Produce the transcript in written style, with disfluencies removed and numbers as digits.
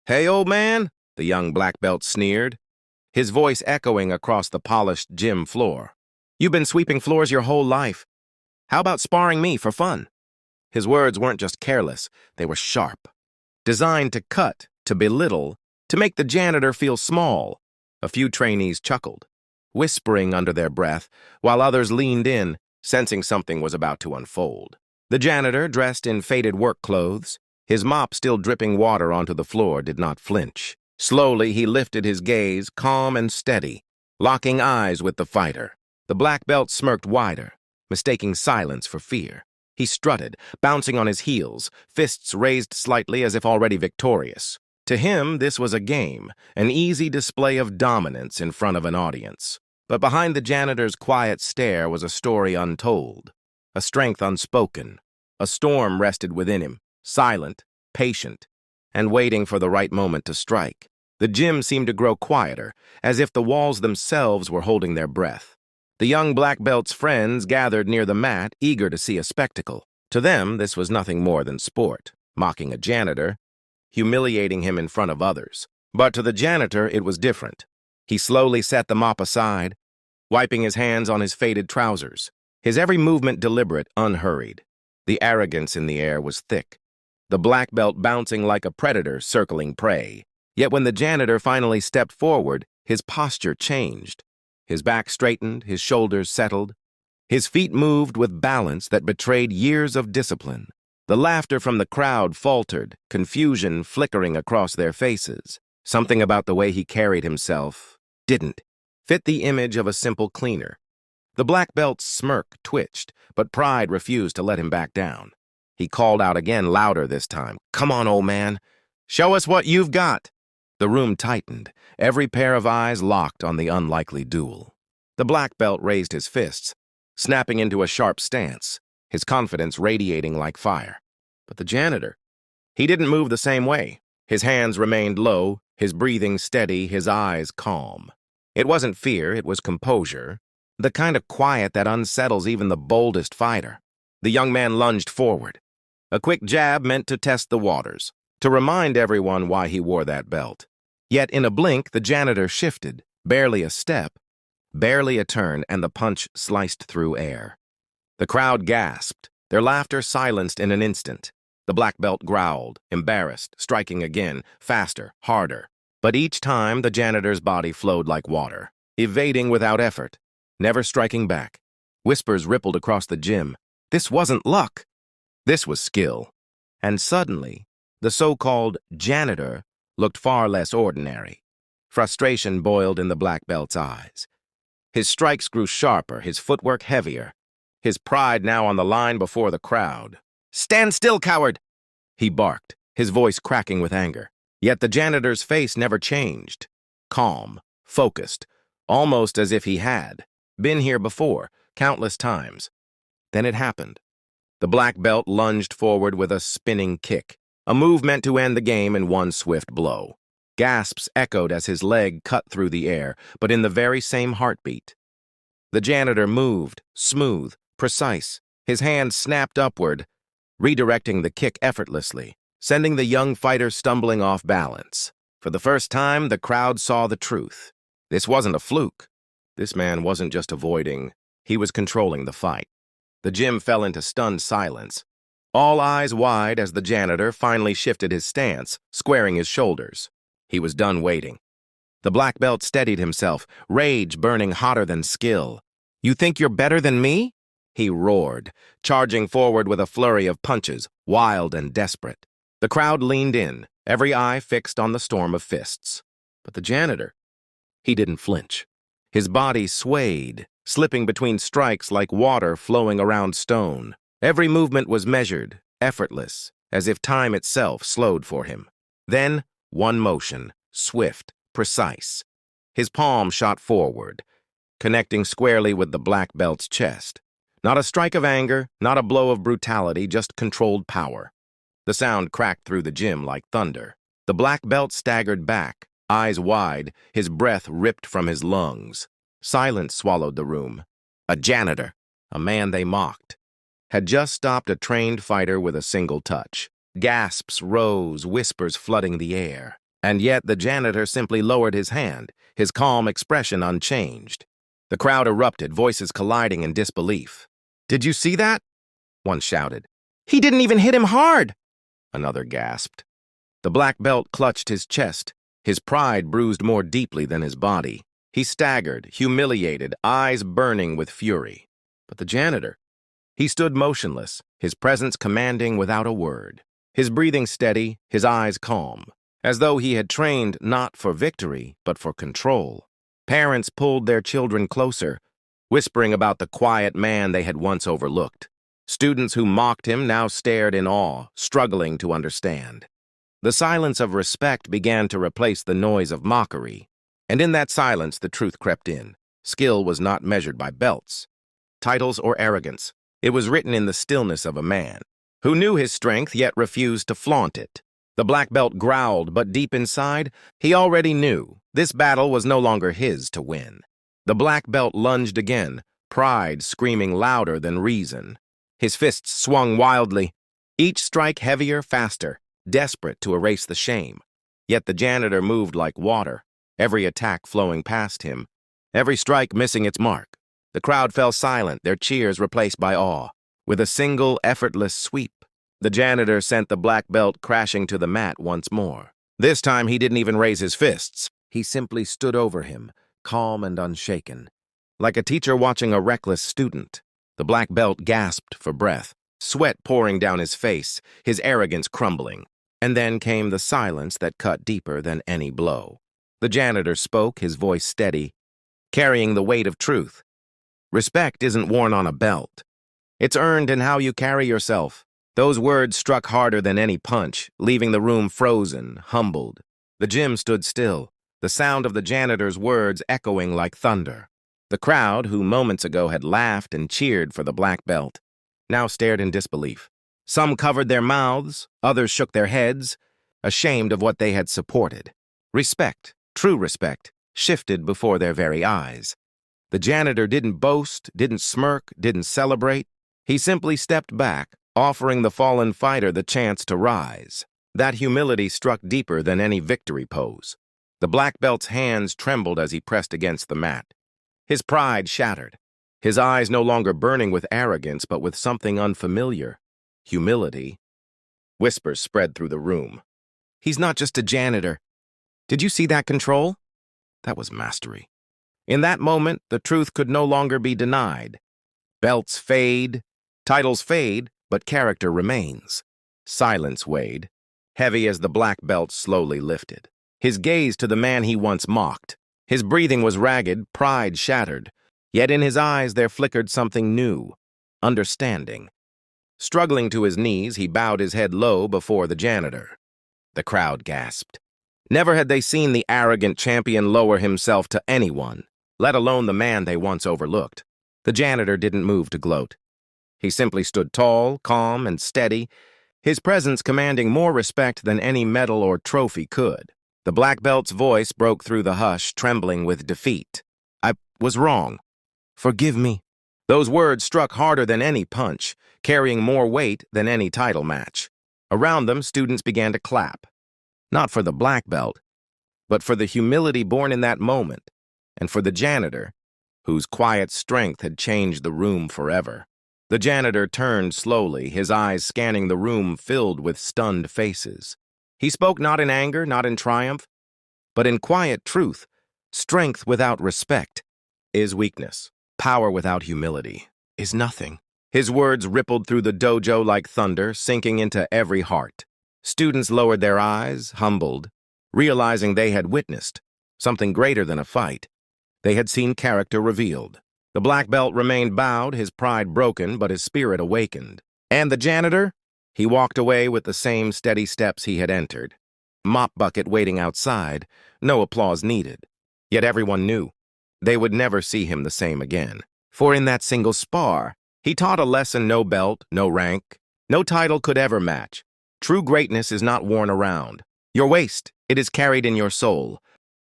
"Hey, old man," the young black belt sneered, his voice echoing across the polished gym floor. "You've been sweeping floors your whole life. How about sparring me for fun?" His words weren't just careless, they were sharp, designed to cut, to belittle, to make the janitor feel small. A few trainees chuckled, whispering under their breath, while others leaned in, sensing something was about to unfold. The janitor, dressed in faded work clothes, his mop still dripping water onto the floor, did not flinch. Slowly, he lifted his gaze, calm and steady, locking eyes with the fighter. The black belt smirked wider, mistaking silence for fear. He strutted, bouncing on his heels, fists raised slightly as if already victorious. To him, this was a game, an easy display of dominance in front of an audience. But behind the janitor's quiet stare was a story untold, a strength unspoken. A storm rested within him, silent, patient, and waiting for the right moment to strike. The gym seemed to grow quieter, as if the walls themselves were holding their breath. The young black belt's friends gathered near the mat, eager to see a spectacle. To them, this was nothing more than sport, mocking a janitor, humiliating him in front of others. But to the janitor, it was different. He slowly set the mop aside, wiping his hands on his faded trousers, his every movement deliberate, unhurried. The arrogance in the air was thick, the black belt bouncing like a predator circling prey. Yet when the janitor finally stepped forward, his posture changed. His back straightened, his shoulders settled. His feet moved with balance that betrayed years of discipline. The laughter from the crowd faltered, confusion flickering across their faces. Something about the way he carried himself didn't fit the image of a simple cleaner. The black belt's smirk twitched, but pride refused to let him back down. He called out again, louder this time. "Come on, old man. Show us what you've got." The room tightened, every pair of eyes locked on the unlikely duel. The black belt raised his fists, snapping into a sharp stance, his confidence radiating like fire. But the janitor, he didn't move the same way. His hands remained low, his breathing steady, his eyes calm. It wasn't fear, it was composure, the kind of quiet that unsettles even the boldest fighter. The young man lunged forward. A quick jab meant to test the waters, to remind everyone why he wore that belt. Yet in a blink, the janitor shifted, barely a step, barely a turn, and the punch sliced through air. The crowd gasped, their laughter silenced in an instant. The black belt growled, embarrassed, striking again, faster, harder. But each time, the janitor's body flowed like water, evading without effort, never striking back. Whispers rippled across the gym. This wasn't luck. This was skill. And suddenly, the so-called janitor looked far less ordinary. Frustration boiled in the black belt's eyes. His strikes grew sharper, his footwork heavier, his pride now on the line before the crowd. "Stand still, coward!" he barked, his voice cracking with anger. Yet the janitor's face never changed. Calm, focused, almost as if he had been here before, countless times. Then it happened. The black belt lunged forward with a spinning kick, a move meant to end the game in one swift blow. Gasps echoed as his leg cut through the air, but in the very same heartbeat. The janitor moved, smooth, precise. His hand snapped upward, redirecting the kick effortlessly, sending the young fighter stumbling off balance. For the first time, the crowd saw the truth. This wasn't a fluke. This man wasn't just avoiding, he was controlling the fight. The gym fell into stunned silence, all eyes wide as the janitor finally shifted his stance, squaring his shoulders. He was done waiting. The black belt steadied himself, rage burning hotter than skill. "You think you're better than me?" he roared, charging forward with a flurry of punches, wild and desperate. The crowd leaned in, every eye fixed on the storm of fists. But the janitor, he didn't flinch. His body swayed, slipping between strikes like water flowing around stone. Every movement was measured, effortless, as if time itself slowed for him. Then, one motion, swift, precise. His palm shot forward, connecting squarely with the black belt's chest. Not a strike of anger, not a blow of brutality, just controlled power. The sound cracked through the gym like thunder. The black belt staggered back, eyes wide, his breath ripped from his lungs. Silence swallowed the room. A janitor, a man they mocked, had just stopped a trained fighter with a single touch. Gasps rose, whispers flooding the air. And yet the janitor simply lowered his hand, his calm expression unchanged. The crowd erupted, voices colliding in disbelief. "Did you see that?" one shouted. "He didn't even hit him hard," another gasped. The black belt clutched his chest, his pride bruised more deeply than his body. He staggered, humiliated, eyes burning with fury. But the janitor, he stood motionless, his presence commanding without a word, his breathing steady, his eyes calm, as though he had trained not for victory, but for control. Parents pulled their children closer, whispering about the quiet man they had once overlooked. Students who mocked him now stared in awe, struggling to understand. The silence of respect began to replace the noise of mockery, and in that silence the truth crept in. Skill was not measured by belts, titles, or arrogance. It was written in the stillness of a man who knew his strength yet refused to flaunt it. The black belt growled, but deep inside, he already knew this battle was no longer his to win. The black belt lunged again, pride screaming louder than reason. His fists swung wildly, each strike heavier, faster, desperate to erase the shame. Yet the janitor moved like water, every attack flowing past him, every strike missing its mark. The crowd fell silent, their cheers replaced by awe. With a single, effortless sweep, the janitor sent the black belt crashing to the mat once more. This time he didn't even raise his fists. He simply stood over him, calm and unshaken. Like a teacher watching a reckless student, the black belt gasped for breath, sweat pouring down his face, his arrogance crumbling. And then came the silence that cut deeper than any blow. The janitor spoke, his voice steady, carrying the weight of truth. Respect isn't worn on a belt. It's earned in how you carry yourself. Those words struck harder than any punch, leaving the room frozen, humbled. The gym stood still, the sound of the janitor's words echoing like thunder. The crowd, who moments ago had laughed and cheered for the black belt, now stared in disbelief. Some covered their mouths, others shook their heads, ashamed of what they had supported. Respect, true respect, shifted before their very eyes. The janitor didn't boast, didn't smirk, didn't celebrate. He simply stepped back, offering the fallen fighter the chance to rise. That humility struck deeper than any victory pose. The black belt's hands trembled as he pressed against the mat. His pride shattered, his eyes no longer burning with arrogance but with something unfamiliar. Humility. Whispers spread through the room. "He's not just a janitor. Did you see that control?" That was mastery. In that moment, the truth could no longer be denied. Belts fade, titles fade, but character remains. Silence weighed, heavy as the black belt slowly lifted. His gaze to the man he once mocked. His breathing was ragged, pride shattered. Yet in his eyes there flickered something new, understanding. Struggling to his knees, he bowed his head low before the janitor. The crowd gasped. Never had they seen the arrogant champion lower himself to anyone, let alone the man they once overlooked. The janitor didn't move to gloat. He simply stood tall, calm, and steady, his presence commanding more respect than any medal or trophy could. The black belt's voice broke through the hush, trembling with defeat. "I was wrong. Forgive me." Those words struck harder than any punch, carrying more weight than any title match. Around them, students began to clap. Not for the black belt, but for the humility born in that moment, and for the janitor, whose quiet strength had changed the room forever. The janitor turned slowly, his eyes scanning the room filled with stunned faces. He spoke not in anger, not in triumph, but in quiet truth. Strength without respect is weakness. Power without humility is nothing. His words rippled through the dojo like thunder, sinking into every heart. Students lowered their eyes, humbled, realizing they had witnessed something greater than a fight. They had seen character revealed. The black belt remained bowed, his pride broken, but his spirit awakened. And the janitor? He walked away with the same steady steps he had entered. Mop bucket waiting outside, no applause needed. Yet everyone knew they would never see him the same again. For in that single spar, he taught a lesson no belt, no rank, no title could ever match. True greatness is not worn around your waist, it is carried in your soul.